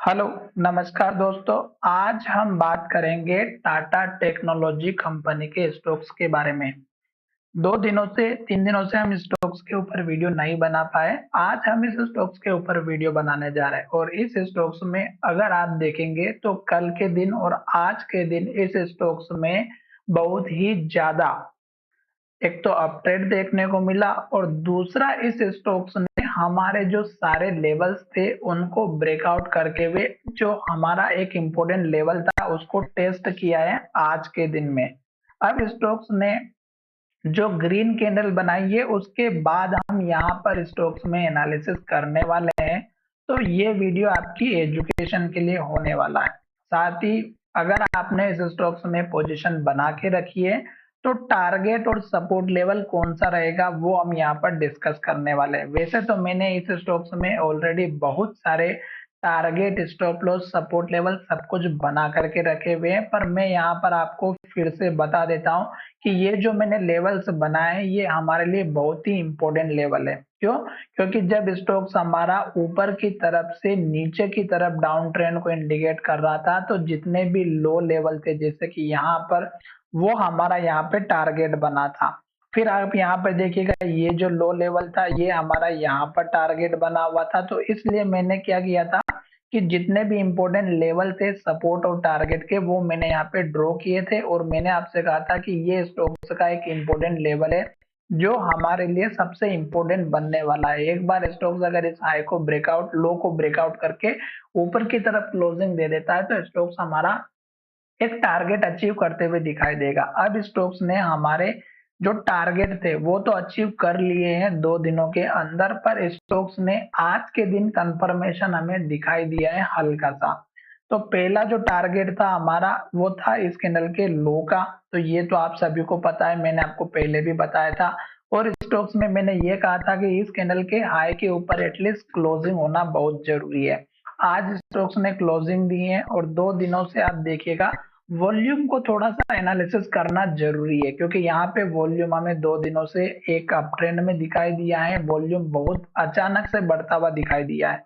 Hello, नमस्कार दोस्तों। आज हम बात करेंगे टाटा टेक्नोलॉजी कंपनी के स्टॉक्स के बारे में। 2 दिनों से 3 दिनों से हम स्टॉक्स के ऊपर वीडियो नहीं बना पाए। आज हम इस स्टॉक्स के ऊपर वीडियो बनाने जा रहे हैं और इस स्टॉक्स में अगर आप देखेंगे तो कल के दिन और आज के दिन इस स्टॉक्स में बहुत ही ज़्यादा एक तो अपट्रेंड देखने को मिला और दूसरा इस स्टॉक्स ने हमारे जो सारे लेवल्स थे उनको ब्रेकआउट करके हुए जो हमारा एक इम्पोर्टेंट लेवल था उसको टेस्ट किया है आज के दिन में। अब स्टॉक्स ने जो ग्रीन कैंडल बनाई है उसके बाद हम यहाँ पर स्टॉक्स में एनालिसिस करने वाले हैं। तो ये वीडियो आपकी एजुकेशन के लिए होने वाला है। साथ ही अगर आपने इस स्टॉक्स में पोजीशन बना के रखी है तो टारगेट और सपोर्ट लेवल कौन सा रहेगा वो हम यहाँ पर डिस्कस करने वाले हैं। वैसे तो मैंने इस स्टॉक्स में ऑलरेडी बहुत सारे target, stop loss, support level सब कुछ बना करके रखे हुए हैं, पर मैं यहाँ पर आपको फिर से बता देता हूँ कि ये जो मैंने लेवल्स बनाए हैं ये हमारे लिए बहुत ही इंपॉर्टेंट लेवल है। क्यों? क्योंकि जब स्टॉक्स हमारा ऊपर की तरफ से नीचे की तरफ डाउन ट्रेंड को इंडिकेट कर रहा था तो जितने भी लो लेवल थे जैसे कि यहाँ पर वो हमारा यहाँ पे टारगेट बना था। फिर आप यहाँ पे देखिएगा ये जो लो लेवल था ये हमारा यहाँ पर टारगेट बना हुआ था। तो इसलिए मैंने क्या किया था कि जितने भी इम्पोर्टेंट लेवल थे सपोर्ट और टारगेट के वो मैंने यहाँ पे ड्रॉ किए थे और मैंने आपसे कहा था कि ये स्टॉक्स का एक इम्पोर्टेंट लेवल है जो हमारे लिए सबसे इम्पोर्टेंट बनने वाला है। एक बार स्टॉक्स अगर इस हाई को ब्रेकआउट, लो को ब्रेकआउट करके ऊपर की तरफ क्लोजिंग दे देता है तो स्टॉक्स हमारा एक टारगेट अचीव करते हुए दिखाई देगा। अब स्टोक्स ने हमारे जो टारगेट थे वो तो अचीव कर लिए हैं 2 दिनों के अंदर, पर स्टोक्स ने आज के दिन कंफर्मेशन हमें दिखाई दिया है हल्का सा। तो पहला जो टारगेट था हमारा वो था इस कैंडल के लो का। तो ये तो आप सभी को पता है, मैंने आपको पहले भी बताया था और स्टॉक्स में मैंने ये कहा था कि इस कैंडल के हाई के ऊपर एटलीस्ट क्लोजिंग होना बहुत जरूरी है। आज स्टॉक्स ने क्लोजिंग दी है और 2 दिनों से आप देखिएगा वॉल्यूम को थोड़ा-सा एनालिसिस करना ज़रूरी है क्योंकि यहाँ पे वॉल्यूम हमें 2 दिनों से एक अप ट्रेंड में दिखाई दिया है, वॉल्यूम बहुत अचानक से बढ़ता हुआ दिखाई दिया है।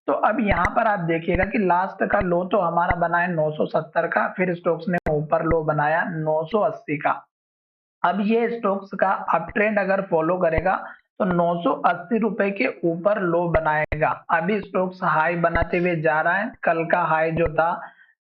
तो अब यहाँ पर आप देखिएगा कि लास्ट का लो तो हमारा बना है 970 का, फिर स्टॉक्स ने ऊपर लो बनाया 980 का। अब ये स्टॉक्स का अप ट्रेंड अगर फॉलो करेगा तो 980 रुपए के ऊपर लो बनाएगा। अभी स्टॉक्स हाई बनाते हुए जा रहा है। कल का हाई जो था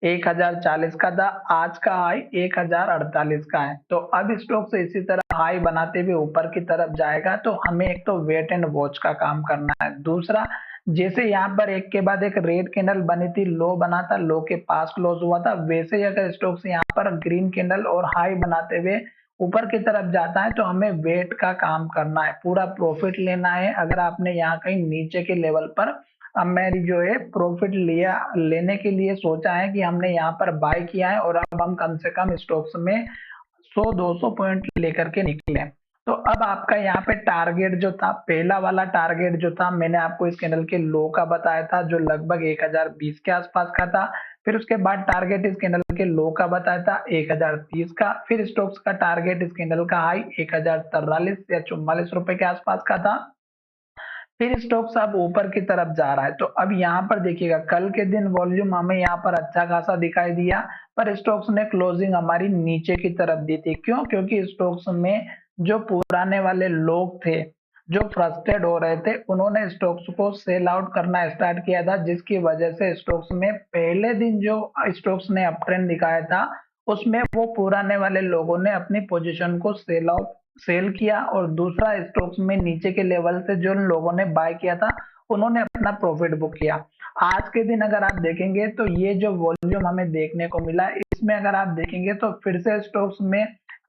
1040 का था, आज का हाई 1048 का है। तो अब स्टॉक्स इसी तरह हाई बनाते हुए ऊपर की तरफ जाएगा तो हमें एक तो वेट एंड वॉच का काम करना है। दूसरा, जैसे यहाँ पर एक के बाद एक रेड कैंडल बनी थी, लो बना था, लो के पास क्लोज हुआ था, वैसे ही अगर स्टॉक्स यहाँ पर ग्रीन कैंडल और हाई बनाते हुए ऊपर की तरफ जाता है तो हमें वेट का काम करना है, पूरा प्रॉफिट लेना है। अगर आपने यहाँ कहीं नीचे के लेवल पर अब मेरी जो है प्रॉफिट लिया, लेने के लिए सोचा है कि हमने यहाँ पर बाय किया है और अब हम कम से कम स्टॉक्स में 100-200 पॉइंट लेकर के निकले। तो अब आपका यहाँ पे टारगेट जो था, पहला वाला टारगेट जो था मैंने आपको इस कैंडल के लो का बताया था जो लगभग 1020 के आसपास का था। फिर उसके बाद टारगेट इस कैंडल के लो का बताया था 1030 का। फिर स्टॉक्स का टारगेट इस कैंडल का हाई 1043 या 44 रुपए के आसपास का था। फिर स्टॉक्स अब ऊपर की तरफ जा रहा है। तो अब यहाँ पर देखिएगा कल के दिन वॉल्यूम हमें यहाँ पर अच्छा खासा दिखाई दिया, पर स्टॉक्स ने क्लोजिंग हमारी नीचे की तरफ दी थी। क्यों? क्योंकि स्टॉक्स में जो पुराने वाले लोग थे जो फ्रस्ट्रेट हो रहे थे उन्होंने स्टॉक्स को सेल आउट करना स्टार्ट किया था, जिसकी वजह से स्टॉक्स में पहले दिन जो स्टॉक्स ने अप ट्रेंड दिखाया था उसमें वो पुराने वाले लोगों ने अपनी पोजीशन को सेल किया और दूसरा स्टॉक्स में नीचे के लेवल से जो लोगों ने बाय किया था उन्होंने अपना प्रॉफिट बुक किया। आज के दिन अगर आप देखेंगे तो ये जो वॉल्यूम हमें देखने को मिला इसमें अगर आप देखेंगे तो फिर से स्टॉक्स में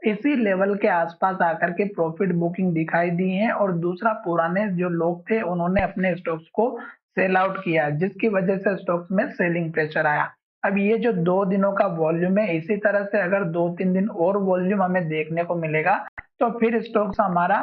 इसी लेवल के आसपास आकर के प्रॉफिट बुकिंग दिखाई दी है और दूसरा पुराने जो लोग थे उन्होंने अपने स्टॉक्स को सेल आउट किया जिसकी वजह से स्टॉक्स में सेलिंग प्रेशर आया। अब ये जो 2 दिनों का वॉल्यूम है इसी तरह से अगर 2-3 दिन और वॉल्यूम हमें देखने को मिलेगा तो फिर स्टॉक्स हमारा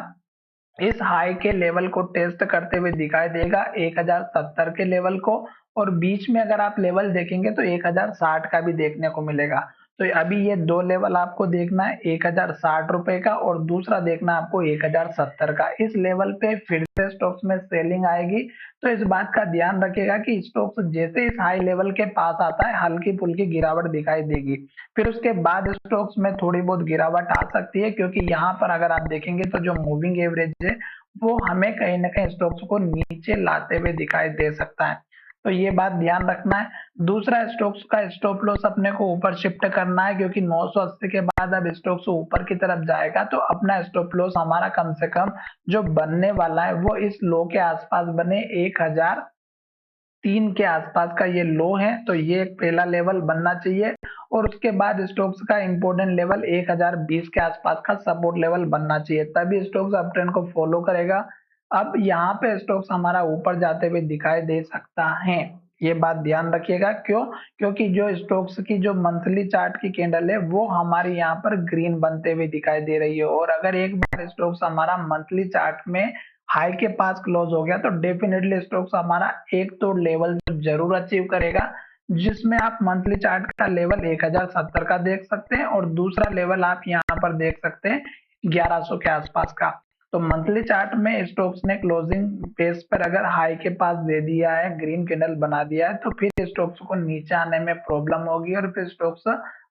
इस हाई के लेवल को टेस्ट करते हुए दिखाई देगा 1070 के लेवल को, और बीच में अगर आप लेवल देखेंगे तो 1060 का भी देखने को मिलेगा। तो अभी ये दो लेवल आपको देखना है, 1060 रुपए का और दूसरा देखना है आपको 1070 का। इस लेवल पे फिर से स्टॉक्स में सेलिंग आएगी, तो इस बात का ध्यान रखिएगा कि स्टॉक्स जैसे इस हाई लेवल के पास आता है हल्की फुल्की गिरावट दिखाई देगी, फिर उसके बाद स्टॉक्स में थोड़ी बहुत गिरावट आ सकती है, क्योंकि यहाँ पर अगर आप देखेंगे तो जो मूविंग एवरेज है वो हमें कहीं ना कहीं स्टॉक्स को नीचे लाते हुए दिखाई दे सकता है। तो ये बात ध्यान रखना है। दूसरा, स्टॉक्स का स्टॉप लॉस अपने को ऊपर शिफ्ट करना है, क्योंकि 980 के बाद अब स्टॉक्स ऊपर की तरफ जाएगा तो अपना स्टॉप लॉस हमारा कम से कम जो बनने वाला है वो इस लो के आसपास बने, 1003 के आसपास का ये लो है, तो ये एक पहला लेवल बनना चाहिए। और उसके बाद स्टॉक्स का इंपॉर्टेंट लेवल 1020 के आसपास का सपोर्ट लेवल बनना चाहिए, तभी स्टॉक्स अप ट्रेंड को फॉलो करेगा। अब यहाँ पे स्टॉक्स हमारा ऊपर जाते हुए दिखाई दे सकता है, ये बात ध्यान रखिएगा। क्यों? क्योंकि जो स्टॉक्स की जो मंथली चार्ट की कैंडल है वो हमारी यहाँ पर ग्रीन बनते हुए दिखाई दे रही है, और अगर एक बार स्टॉक्स हमारा मंथली चार्ट में हाई के पास क्लोज हो गया तो डेफिनेटली स्टॉक्स हमारा एक तो लेवल जरूर अचीव करेगा, जिसमें आप मंथली चार्ट का लेवल 1070 का देख सकते हैं और दूसरा लेवल आप यहाँ पर देख सकते हैं 1100 के आसपास का। तो मंथली चार्ट में स्टॉक्स ने क्लोजिंग पेस पर अगर हाई के पास दे दिया है, ग्रीन कैंडल बना दिया है, तो फिर स्टॉक्स को नीचे आने में प्रॉब्लम होगी और फिर स्टॉक्स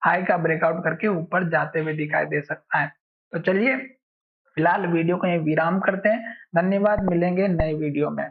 हाई का ब्रेकआउट करके ऊपर जाते हुए दिखाई दे सकता है। तो चलिए फिलहाल वीडियो को यहीं विराम करते हैं। धन्यवाद, मिलेंगे नए वीडियो में।